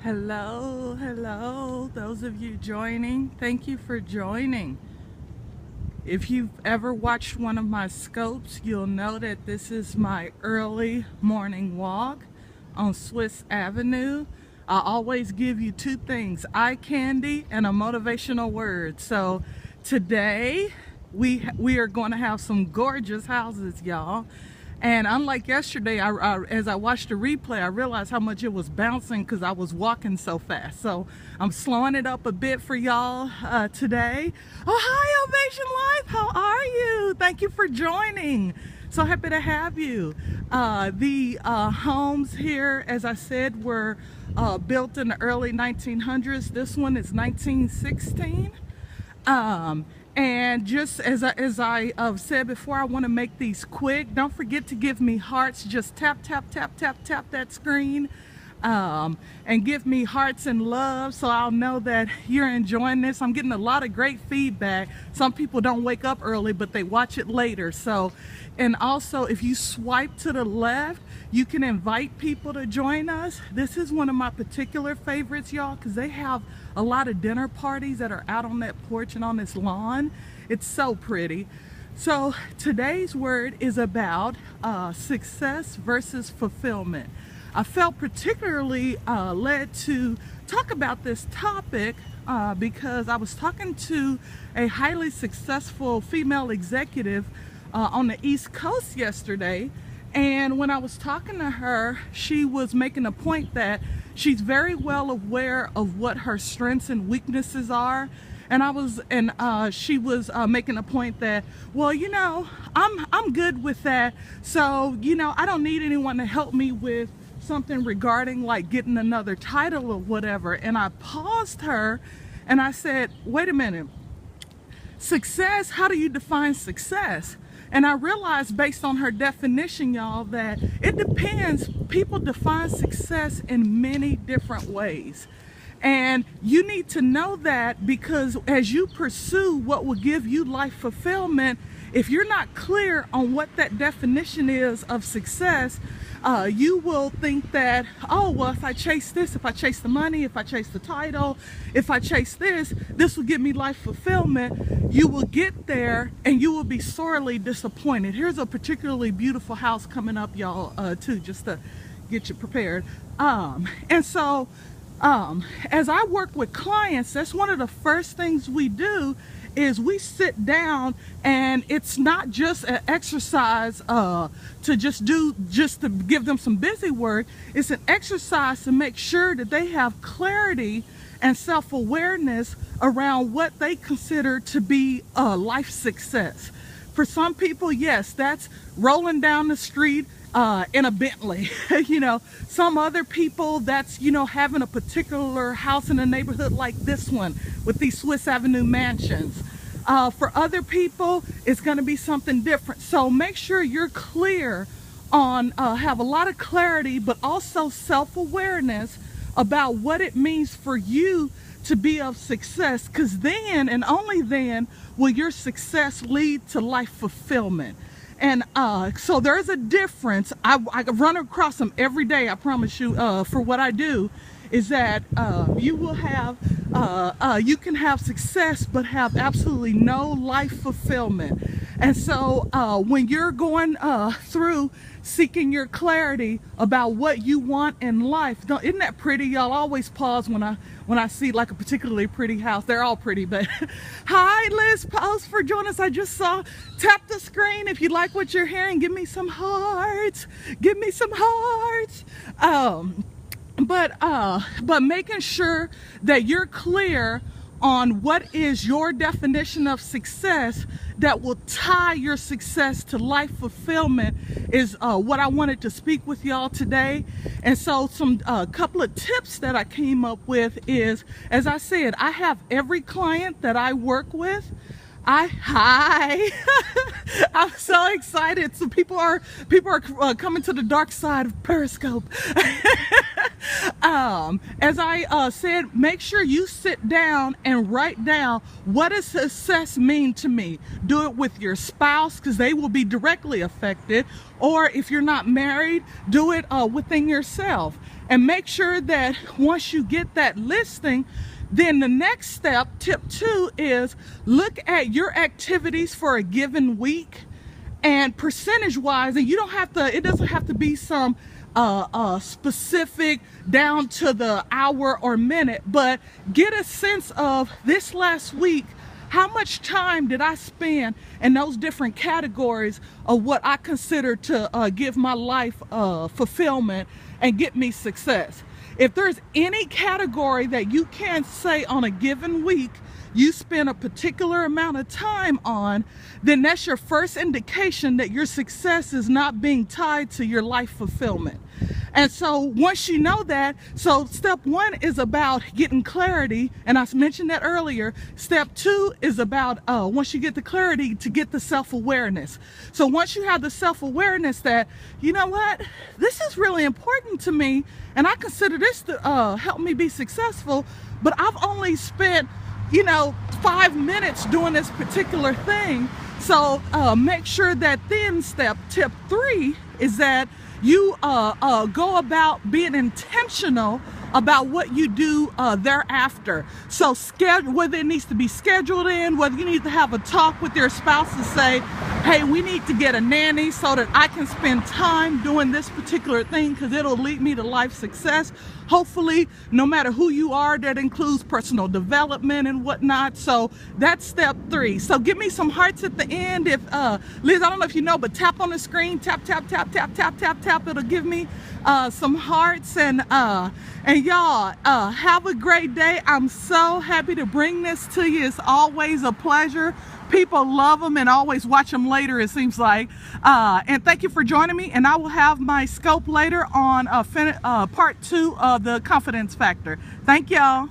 Hello, those of you joining, thank you for joining. If you've ever watched one of my scopes, you'll know that this is my early morning walk on Swiss Avenue. I always give you two things, eye candy and a motivational word. So today we are going to have some gorgeous houses, y'all. And unlike yesterday, as I watched the replay, I realized how much it was bouncing because I was walking so fast. So I'm slowing it up a bit for y'all today. Oh, hi, Ovation Life. How are you? Thank you for joining. So happy to have you. The homes here, as I said, were built in the early 1900s. This one is 1916. And just as I said before, I want to make these quick. Don't forget to give me hearts. Just tap that screen and give me hearts and love so I'll know that you're enjoying this. I'm getting a lot of great feedback. Some people don't wake up early, but they watch it later. So, and also if you swipe to the left, you can invite people to join us. This is one of my particular favorites, y'all, because they have a lot of dinner parties that are out on that porch and on this lawn. It's so pretty. So today's word is about success versus fulfillment. I felt particularly led to talk about this topic because I was talking to a highly successful female executive on the East Coast yesterday. And when I was talking to her, she was making a point that she's very well aware of what her strengths and weaknesses are. And she was making a point that, well, you know, I'm good with that. So, you know, I don't need anyone to help me with something regarding like getting another title or whatever. And I paused her and I said, wait a minute, success, how do you define success? And I realized based on her definition, y'all, that it depends. People define success in many different ways. And you need to know that because as you pursue what will give you life fulfillment, if you're not clear on what that definition is of success, you will think that, oh, well, if I chase this, if I chase the money, if I chase the title, if I chase this will give me life fulfillment. You will get there and you will be sorely disappointed. Here's a particularly beautiful house coming up, y'all, too, just to get you prepared. And so as I work with clients, that's one of the first things we do is we sit down, and it's not just an exercise to just to give them some busy work. It's an exercise to make sure that they have clarity and self-awareness around what they consider to be a life success. For some people, yes, that's rolling down the street in a Bentley. You know, some other people, that's, you know, having a particular house in a neighborhood like this one with these Swiss Avenue mansions. For other people, it's going to be something different. So make sure you're clear on, have a lot of clarity, but also self-awareness about what it means for you to be of success, because then and only then will your success lead to life fulfillment. And so there's a difference. I run across them every day, I promise you, for what I do, is that you will have, you can have success but have absolutely no life fulfillment. And so when you're going through seeking your clarity about what you want in life, isn't that pretty? Y'all always pause when I see like a particularly pretty house. They're all pretty, but hi Liz Post for joining us. I just saw, tap the screen if you like what you're hearing. Give me some hearts. Give me some hearts. But making sure that you're clear on what is your definition of success that will tie your success to life fulfillment is what I wanted to speak with y'all today. And so some couple of tips that I came up with is, as I said, I have every client that I work with Hi. I'm so excited. So people are coming to the dark side of Periscope. As I said, make sure you sit down and write down, what does success mean to me? Do it with your spouse, because they will be directly affected, or if you're not married, do it within yourself. And make sure that once you get that listing, then the next step, tip 2, is look at your activities for a given week, and percentage wise, and you don't have to, it doesn't have to be some specific down to the hour or minute, but get a sense of this last week, how much time did I spend in those different categories of what I consider to give my life fulfillment and get me success. If there's any category that you can't say on a given week you spend a particular amount of time on, then that's your first indication that your success is not being tied to your life fulfillment. And so once you know that, so step 1 is about getting clarity, and I mentioned that earlier. Step 2 is about once you get the clarity, to get the self-awareness. So once you have the self-awareness that, you know what, this is really important to me and I consider this to help me be successful, but I've only spent 5 minutes doing this particular thing. So make sure that then tip 3 is that you go about being intentional about what you do thereafter. So whether it needs to be scheduled in, whether you need to have a talk with your spouse to say, hey, we need to get a nanny so that I can spend time doing this particular thing, because it'll lead me to life success. Hopefully, no matter who you are, that includes personal development and whatnot. So that's step 3. So give me some hearts at the end. If Liz, I don't know if you know, but tap on the screen, tap, tap, tap, tap, tap, tap, tap. It'll give me some hearts. And y'all, have a great day. I'm so happy to bring this to you. It's always a pleasure. People love them and always watch them later, it seems like. And thank you for joining me. And I will have my scope later on part 2 of the confidence factor. Thank y'all.